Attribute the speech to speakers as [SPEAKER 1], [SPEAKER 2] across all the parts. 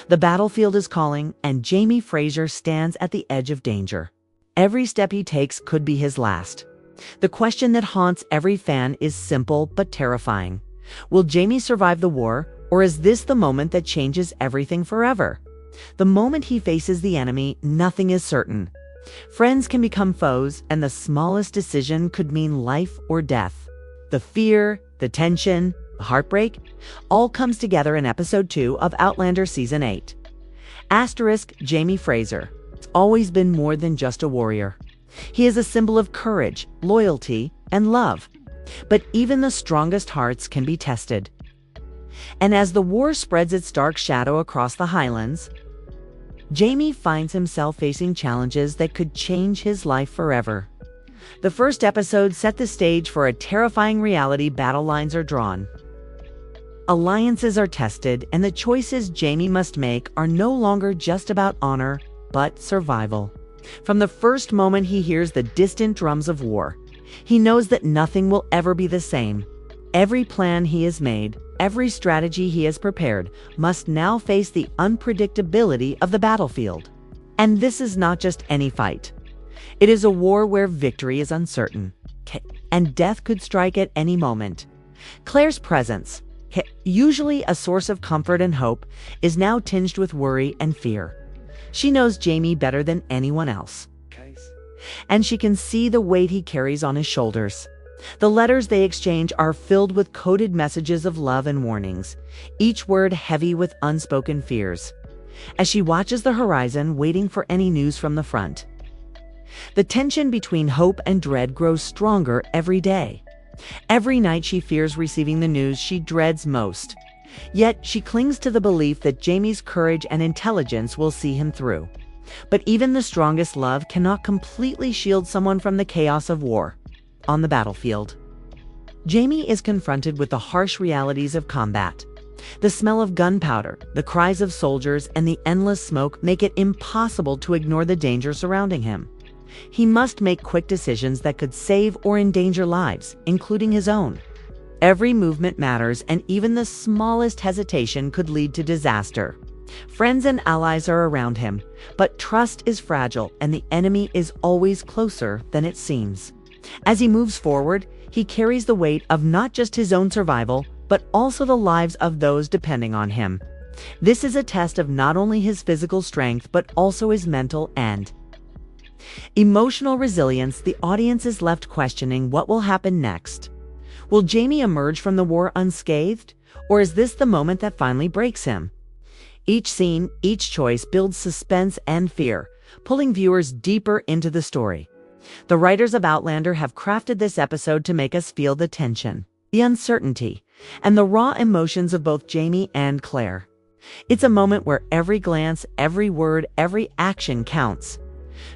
[SPEAKER 1] The battlefield is calling, and Jamie Fraser stands at the edge of danger. Every step he takes could be his last. The question that haunts every fan is simple but terrifying. Will Jamie survive the war, or is this the moment that changes everything forever? The moment he faces the enemy, nothing is certain. Friends can become foes, and the smallest decision could mean life or death. The fear, the tension, the heartbreak, all comes together in episode 2 of Outlander season 8. Jamie Fraser has always been more than just a warrior. He is a symbol of courage, loyalty, and love. But even the strongest hearts can be tested. And as the war spreads its dark shadow across the Highlands, Jamie finds himself facing challenges that could change his life forever. The first episode set the stage for a terrifying reality. Battle lines are drawn. Alliances are tested, and the choices Jamie must make are no longer just about honor, but survival. From the first moment he hears the distant drums of war, he knows that nothing will ever be the same. Every plan he has made, every strategy he has prepared, must now face the unpredictability of the battlefield. And this is not just any fight. It is a war where victory is uncertain, and death could strike at any moment. Claire's presence, usually a source of comfort and hope, is now tinged with worry and fear. She knows Jamie better than anyone else, and she can see the weight he carries on his shoulders. The letters they exchange are filled with coded messages of love and warnings, each word heavy with unspoken fears. As she watches the horizon, waiting for any news from the front, the tension between hope and dread grows stronger every day. Every night she fears receiving the news she dreads most. Yet she clings to the belief that Jamie's courage and intelligence will see him through. But even the strongest love cannot completely shield someone from the chaos of war. On the battlefield, Jamie is confronted with the harsh realities of combat. The smell of gunpowder, the cries of soldiers, and the endless smoke make it impossible to ignore the danger surrounding him. He must make quick decisions that could save or endanger lives, including his own. Every movement matters, and even the smallest hesitation could lead to disaster. Friends and allies are around him, but trust is fragile, and the enemy is always closer than it seems. As he moves forward, he carries the weight of not just his own survival, but also the lives of those depending on him. This is a test of not only his physical strength, but also his mental and emotional resilience. The audience is left questioning what will happen next. Will Jamie emerge from the war unscathed, or is this the moment that finally breaks him? Each scene, each choice builds suspense and fear, pulling viewers deeper into the story. The writers of Outlander have crafted this episode to make us feel the tension, the uncertainty, and the raw emotions of both Jamie and Claire. It's a moment where every glance, every word, every action counts.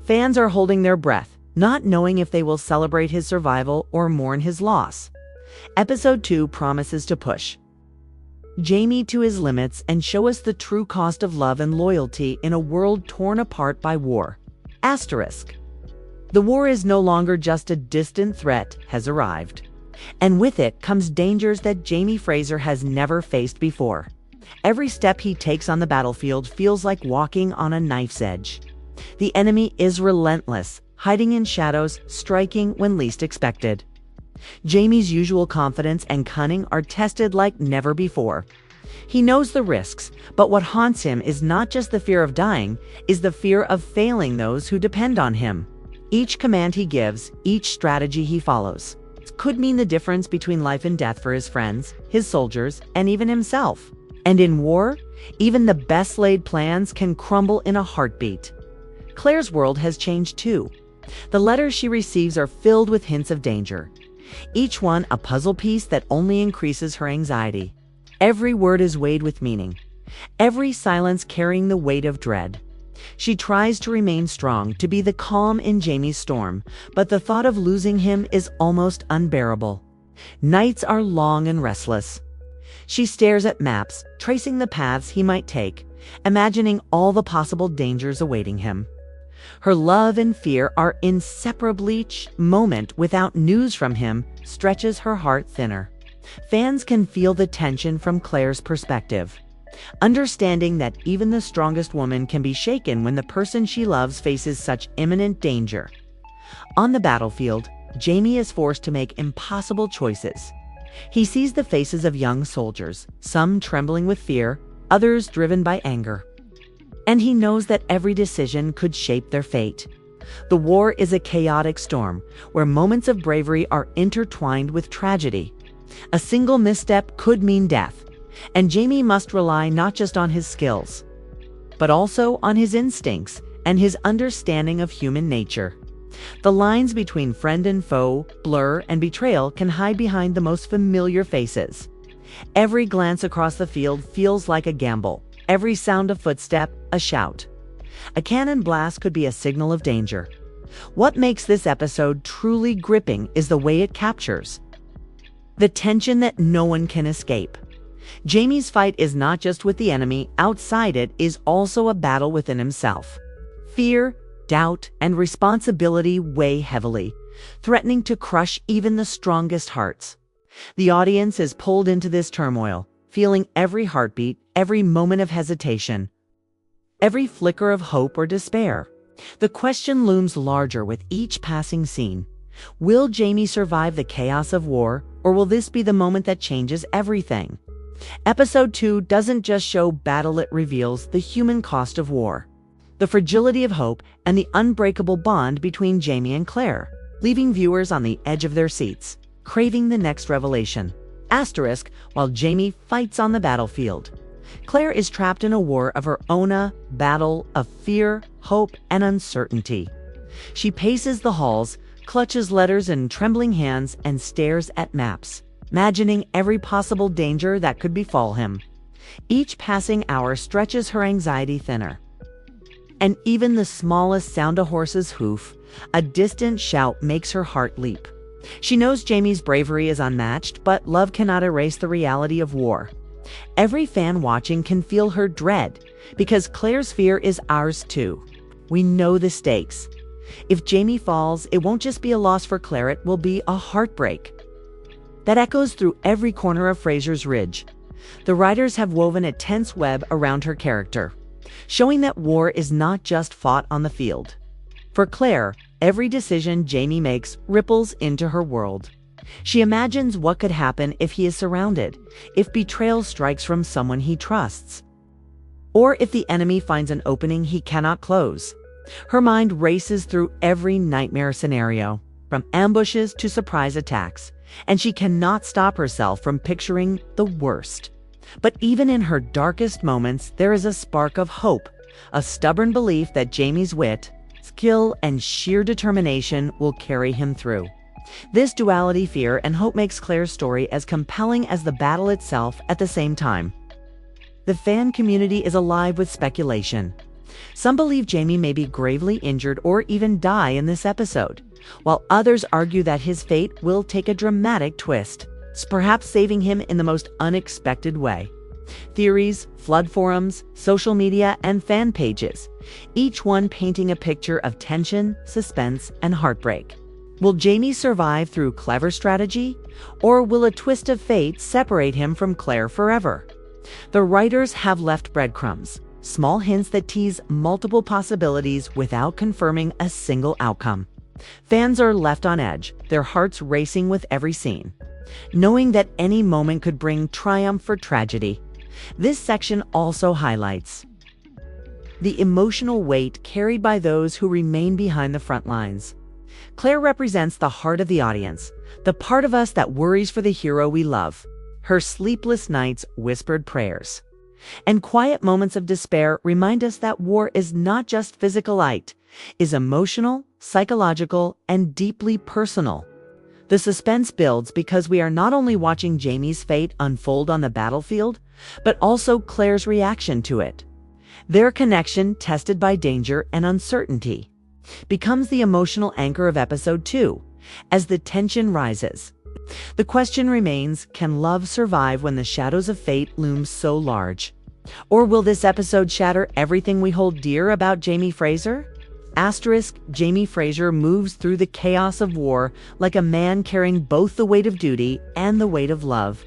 [SPEAKER 1] Fans are holding their breath, not knowing if they will celebrate his survival or mourn his loss. Episode 2 promises to push Jamie to his limits and show us the true cost of love and loyalty in a world torn apart by war. The war is no longer just a distant threat has arrived. And with it comes dangers that Jamie Fraser has never faced before. Every step he takes on the battlefield feels like walking on a knife's edge. The enemy is relentless, hiding in shadows, striking when least expected. Jamie's usual confidence and cunning are tested like never before. He knows the risks, but what haunts him is not just the fear of dying, is the fear of failing those who depend on him. Each command he gives, each strategy he follows, could mean the difference between life and death for his friends, his soldiers, and even himself. And in war, even the best laid plans can crumble in a heartbeat. Claire's world has changed too. The letters she receives are filled with hints of danger, each one a puzzle piece that only increases her anxiety. Every word is weighed with meaning, every silence carrying the weight of dread. She tries to remain strong, to be the calm in Jamie's storm, but the thought of losing him is almost unbearable. Nights are long and restless. She stares at maps, tracing the paths he might take, imagining all the possible dangers awaiting him. Her love and fear are inseparable. Each moment without news from him stretches her heart thinner. Fans can feel the tension from Claire's perspective. understanding that even the strongest woman can be shaken when the person she loves faces such imminent danger. On the battlefield, Jamie is forced to make impossible choices. He sees the faces of young soldiers, some trembling with fear, others driven by anger. And he knows that every decision could shape their fate. The war is a chaotic storm, where moments of bravery are intertwined with tragedy. A single misstep could mean death, and Jamie must rely not just on his skills, but also on his instincts and his understanding of human nature. The lines between friend and foe, blur, and betrayal can hide behind the most familiar faces. Every glance across the field feels like a gamble, every sound of footstep a shout. A cannon blast could be a signal of danger. What makes this episode truly gripping is the way it captures the tension that no one can escape. Jamie's fight is not just with the enemy, outside it is also a battle within himself. Fear, doubt, and responsibility weigh heavily, threatening to crush even the strongest hearts. The audience is pulled into this turmoil, feeling every heartbeat, every moment of hesitation, every flicker of hope or despair. The question looms larger with each passing scene. Will Jamie survive the chaos of war, or will this be the moment that changes everything? Episode 2 doesn't just show battle, it reveals the human cost of war, the fragility of hope, and the unbreakable bond between Jamie and Claire, leaving viewers on the edge of their seats, craving the next revelation. Asterisk, while Jamie fights on the battlefield, Claire is trapped in a war of her own, a battle of fear, hope, and uncertainty. She paces the halls, clutches letters in trembling hands, and stares at maps, imagining every possible danger that could befall him. Each passing hour stretches her anxiety thinner. And even the smallest sound, a horse's hoof, a distant shout, makes her heart leap. She knows Jamie's bravery is unmatched, but love cannot erase the reality of war. Every fan watching can feel her dread, because Claire's fear is ours too. We know the stakes. If Jamie falls, it won't just be a loss for Claire, it will be a heartbreak that echoes through every corner of Fraser's Ridge. The writers have woven a tense web around her character, showing that war is not just fought on the field. For Claire, every decision Jamie makes ripples into her world. She imagines what could happen if he is surrounded, if betrayal strikes from someone he trusts, or if the enemy finds an opening he cannot close. Her mind races through every nightmare scenario, from ambushes to surprise attacks, and she cannot stop herself from picturing the worst. But even in her darkest moments, there is a spark of hope, a stubborn belief that Jamie's wit, skill, and sheer determination will carry him through. This duality, fear and hope, makes Claire's story as compelling as the battle itself at the same time. The fan community is alive with speculation. Some believe Jamie may be gravely injured or even die in this episode, while others argue that his fate will take a dramatic twist, perhaps saving him in the most unexpected way. Theories, flood forums, social media, and fan pages, each one painting a picture of tension, suspense, and heartbreak. Will Jamie survive through clever strategy, or will a twist of fate separate him from Claire forever? The writers have left breadcrumbs, small hints that tease multiple possibilities without confirming a single outcome. Fans are left on edge, their hearts racing with every scene, knowing that any moment could bring triumph or tragedy. This section also highlights the emotional weight carried by those who remain behind the front lines. Claire represents the heart of the audience, the part of us that worries for the hero we love. Her sleepless nights, whispered prayers, and quiet moments of despair remind us that war is not just physical, it is emotional, psychological, and deeply personal. The suspense builds because we are not only watching Jamie's fate unfold on the battlefield, but also Claire's reaction to it. Their connection, tested by danger and uncertainty, becomes the emotional anchor of episode 2. As the tension rises, the question remains, can love survive when the shadows of fate loom so large? Or will this episode shatter everything we hold dear about Jamie Fraser? Asterisk, Jamie Fraser moves through the chaos of war like a man carrying both the weight of duty and the weight of love.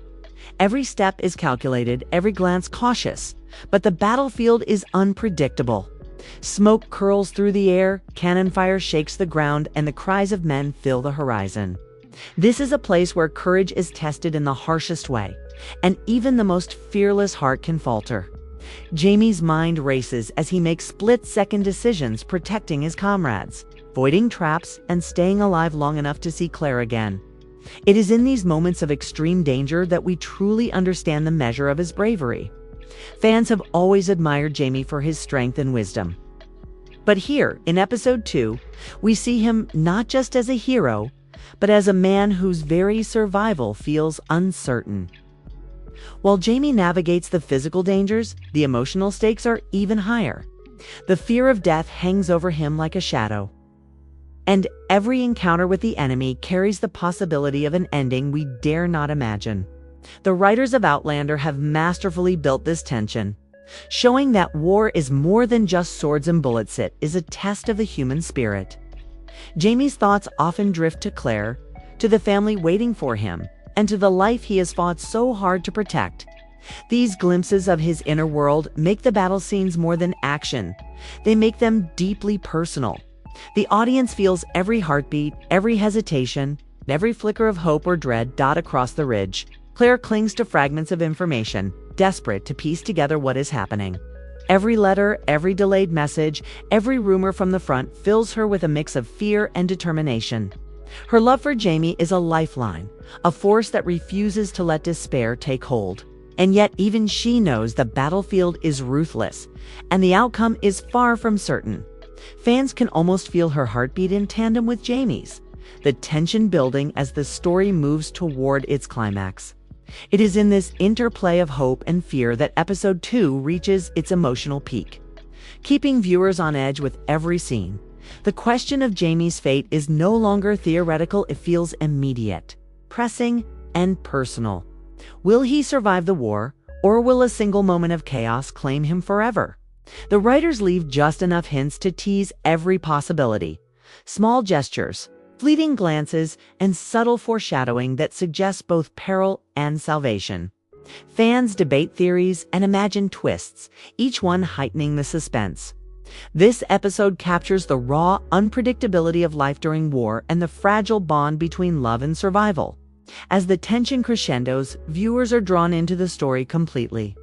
[SPEAKER 1] Every step is calculated, every glance cautious, but the battlefield is unpredictable. Smoke curls through the air, cannon fire shakes the ground, and the cries of men fill the horizon. This is a place where courage is tested in the harshest way, and even the most fearless heart can falter. Jamie's mind races as he makes split-second decisions, protecting his comrades, avoiding traps, and staying alive long enough to see Claire again. It is in these moments of extreme danger that we truly understand the measure of his bravery. Fans have always admired Jamie for his strength and wisdom. But here, in episode 2, we see him not just as a hero, but as a man whose very survival feels uncertain. While Jamie navigates the physical dangers, the emotional stakes are even higher. The fear of death hangs over him like a shadow. And every encounter with the enemy carries the possibility of an ending we dare not imagine. The writers of Outlander have masterfully built this tension, showing that war is more than just swords and bullets. It is a test of the human spirit. Jamie's thoughts often drift to Claire, to the family waiting for him, and to the life he has fought so hard to protect. These glimpses of his inner world make the battle scenes more than action. They make them deeply personal. The audience feels every heartbeat, every hesitation, every flicker of hope or dread dot across the ridge. Claire clings to fragments of information, desperate to piece together what is happening. Every letter, every delayed message, every rumor from the front fills her with a mix of fear and determination. Her love for Jamie is a lifeline, a force that refuses to let despair take hold. And yet even she knows the battlefield is ruthless, and the outcome is far from certain. Fans can almost feel her heartbeat in tandem with Jamie's, the tension building as the story moves toward its climax. It is in this interplay of hope and fear that episode 2 reaches its emotional peak, keeping viewers on edge with every scene. The question of Jamie's fate is no longer theoretical, it feels immediate, pressing, and personal. Will he survive the war, or will a single moment of chaos claim him forever? The writers leave just enough hints to tease every possibility. Small gestures, fleeting glances, and subtle foreshadowing that suggests both peril and salvation. Fans debate theories and imagine twists, each one heightening the suspense. This episode captures the raw unpredictability of life during war and the fragile bond between love and survival. As the tension crescendos, viewers are drawn into the story completely,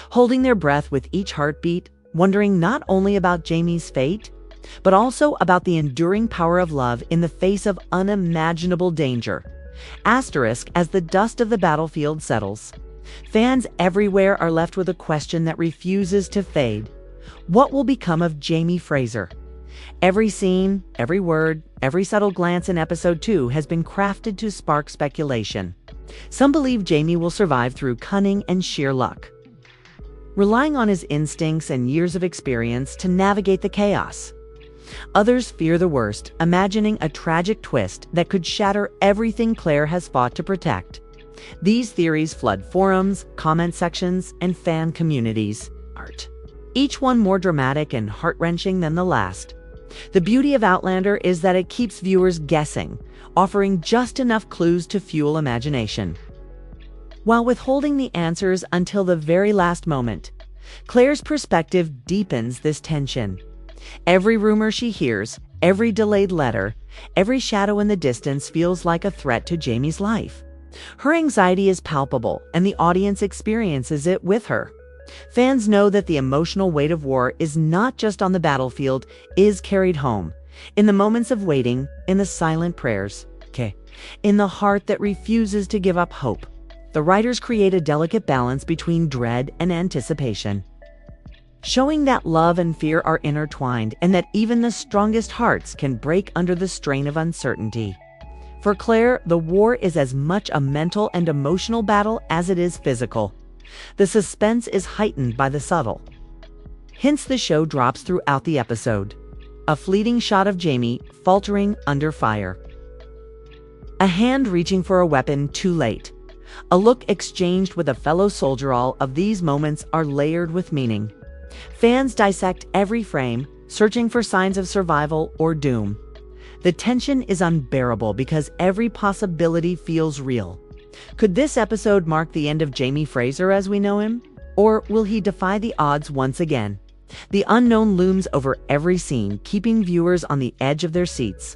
[SPEAKER 1] holding their breath with each heartbeat, wondering not only about Jamie's fate, but also about the enduring power of love in the face of unimaginable danger. Asterisk as the dust of the battlefield settles. Fans everywhere are left with a question that refuses to fade. What will become of Jamie Fraser? Every scene, every word, every subtle glance in episode 2 has been crafted to spark speculation. Some believe Jamie will survive through cunning and sheer luck, relying on his instincts and years of experience to navigate the chaos. Others fear the worst, imagining a tragic twist that could shatter everything Claire has fought to protect. These theories flood forums, comment sections, and fan communities. Each one more dramatic and heart-wrenching than the last. The beauty of Outlander is that it keeps viewers guessing, offering just enough clues to fuel imagination, while withholding the answers until the very last moment. Claire's perspective deepens this tension. Every rumor she hears, every delayed letter, every shadow in the distance feels like a threat to Jamie's life. Her anxiety is palpable, and the audience experiences it with her. Fans know that the emotional weight of war is not just on the battlefield, is carried home, in the moments of waiting, in the silent prayers, in the heart that refuses to give up hope. The writers create a delicate balance between dread and anticipation, showing that love and fear are intertwined and that even the strongest hearts can break under the strain of uncertainty. For Claire, the war is as much a mental and emotional battle as it is physical. The suspense is heightened by the subtle hints the show drops throughout the episode. A fleeting shot of Jamie faltering under fire, a hand reaching for a weapon too late, a look exchanged with a fellow soldier. All of these moments are layered with meaning. Fans dissect every frame, searching for signs of survival or doom. The tension is unbearable because every possibility feels real. Could this episode mark the end of Jamie Fraser as we know him? Or will he defy the odds once again? The unknown looms over every scene, keeping viewers on the edge of their seats,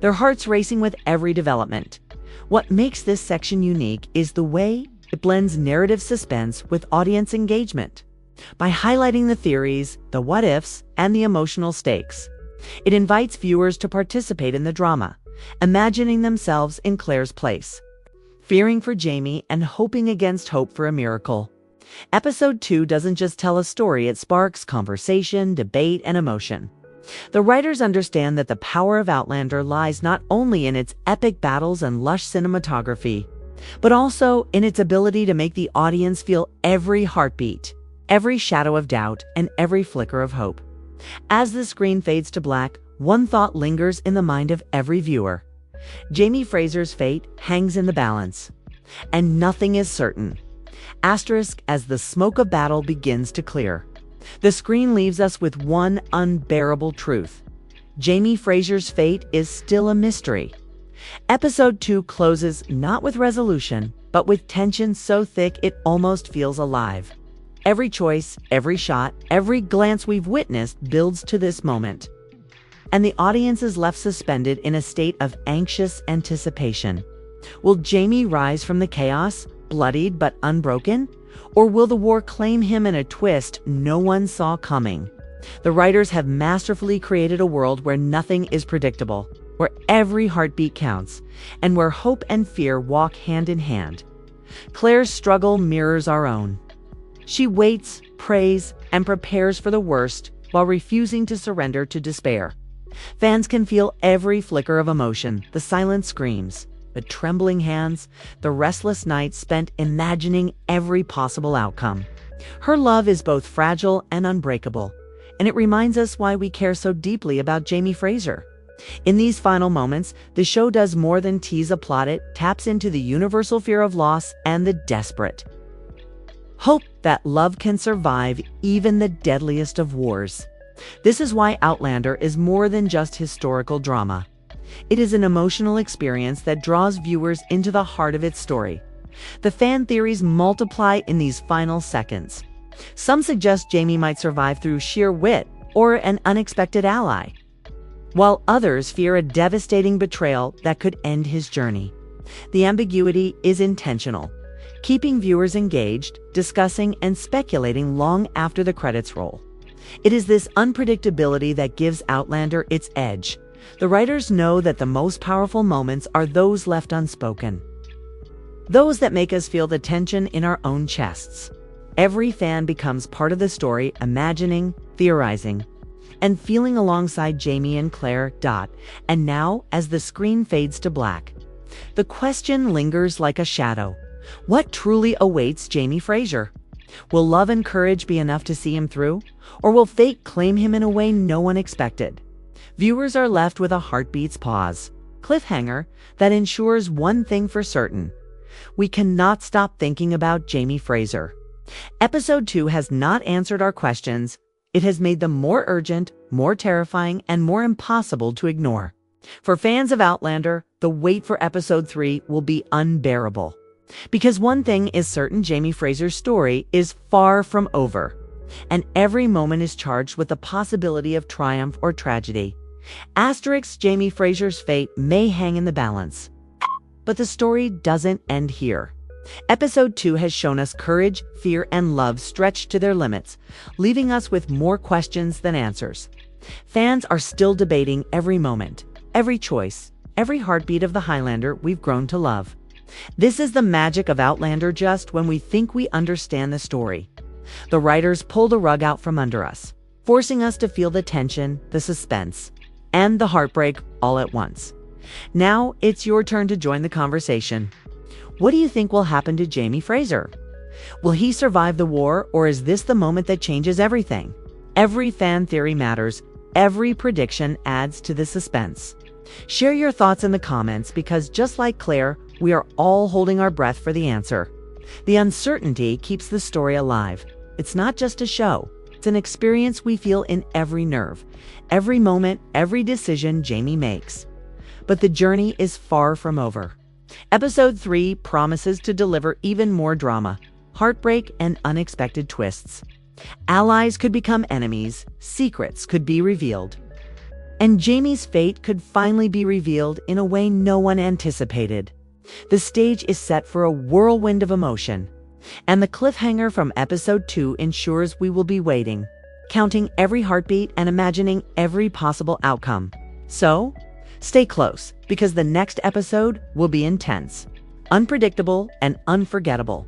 [SPEAKER 1] their hearts racing with every development. What makes this section unique is the way it blends narrative suspense with audience engagement. By highlighting the theories, the what-ifs, and the emotional stakes, it invites viewers to participate in the drama, imagining themselves in Claire's place, fearing for Jamie and hoping against hope for a miracle. Episode 2 doesn't just tell a story, it sparks conversation, debate, and emotion. The writers understand that the power of Outlander lies not only in its epic battles and lush cinematography, but also in its ability to make the audience feel every heartbeat, every shadow of doubt, and every flicker of hope. As the screen fades to black, one thought lingers in the mind of every viewer. Jamie Fraser's fate hangs in the balance, and nothing is certain. Asterisk as the smoke of battle begins to clear. The screen leaves us with one unbearable truth. Jamie Fraser's fate is still a mystery. Episode 2 closes not with resolution, but with tension so thick it almost feels alive. Every choice, every shot, every glance we've witnessed builds to this moment. And the audience is left suspended in a state of anxious anticipation. Will Jamie rise from the chaos, bloodied but unbroken? Or will the war claim him in a twist no one saw coming? The writers have masterfully created a world where nothing is predictable, where every heartbeat counts, and where hope and fear walk hand in hand. Claire's struggle mirrors our own. She waits, prays, and prepares for the worst while refusing to surrender to despair. Fans can feel every flicker of emotion, the silent screams, the trembling hands, the restless nights spent imagining every possible outcome. Her love is both fragile and unbreakable, and it reminds us why we care so deeply about Jamie Fraser. In these final moments, the show does more than tease a plot, it taps into the universal fear of loss and the desperate hope that love can survive even the deadliest of wars. This is why Outlander is more than just historical drama. It is an emotional experience that draws viewers into the heart of its story. The fan theories multiply in these final seconds. Some suggest Jamie might survive through sheer wit or an unexpected ally, while others fear a devastating betrayal that could end his journey. The ambiguity is intentional, keeping viewers engaged, discussing, and speculating long after the credits roll. It is this unpredictability that gives Outlander its edge. The writers know that the most powerful moments are those left unspoken, those that make us feel the tension in our own chests. Every fan becomes part of the story, imagining, theorizing, and feeling alongside Jamie and Claire. And now, as the screen fades to black, the question lingers like a shadow. What truly awaits Jamie Fraser? Will love and courage be enough to see him through? Or will fate claim him in a way no one expected? Viewers are left with a heartbeat's pause, cliffhanger that ensures one thing for certain: we cannot stop thinking about Jamie Fraser. Episode 2 has not answered our questions. It has made them more urgent, more terrifying, and more impossible to ignore. For fans of Outlander, the wait for Episode 3 will be unbearable. Because one thing is certain: Jamie Fraser's story is far from over, and every moment is charged with the possibility of triumph or tragedy. Asterisk, Jamie Fraser's fate may hang in the balance. But the story doesn't end here. Episode 2 has shown us courage, fear, and love stretched to their limits, leaving us with more questions than answers. Fans are still debating every moment, every choice, every heartbeat of the Highlander we've grown to love. This is the magic of Outlander. Just when we think we understand the story, the writers pull the rug out from under us, forcing us to feel the tension, the suspense, and the heartbreak all at once. Now it's your turn to join the conversation. What do you think will happen to Jamie Fraser? Will he survive the war, or is this the moment that changes everything? Every fan theory matters. Every prediction adds to the suspense. Share your thoughts in the comments, because just like Claire, we are all holding our breath for the answer. The uncertainty keeps the story alive. It's not just a show. It's an experience we feel in every nerve, every moment, every decision Jamie makes. But the journey is far from over. Episode 3 promises to deliver even more drama, heartbreak, and unexpected twists. Allies could become enemies, secrets could be revealed, and Jamie's fate could finally be revealed in a way no one anticipated. The stage is set for a whirlwind of emotion, and the cliffhanger from episode 2 ensures we will be waiting, counting every heartbeat and imagining every possible outcome. So, stay close, because the next episode will be intense, unpredictable, and unforgettable.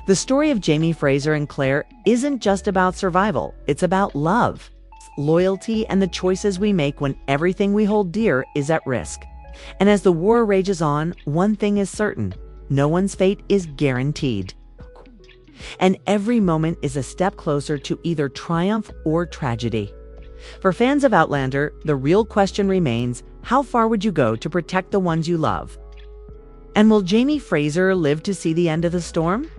[SPEAKER 1] The story of Jamie Fraser and Claire isn't just about survival, it's about love, loyalty, and the choices we make when everything we hold dear is at risk. And as the war rages on, one thing is certain: no one's fate is guaranteed. And every moment is a step closer to either triumph or tragedy. For fans of Outlander, the real question remains: how far would you go to protect the ones you love? And will Jamie Fraser live to see the end of the storm?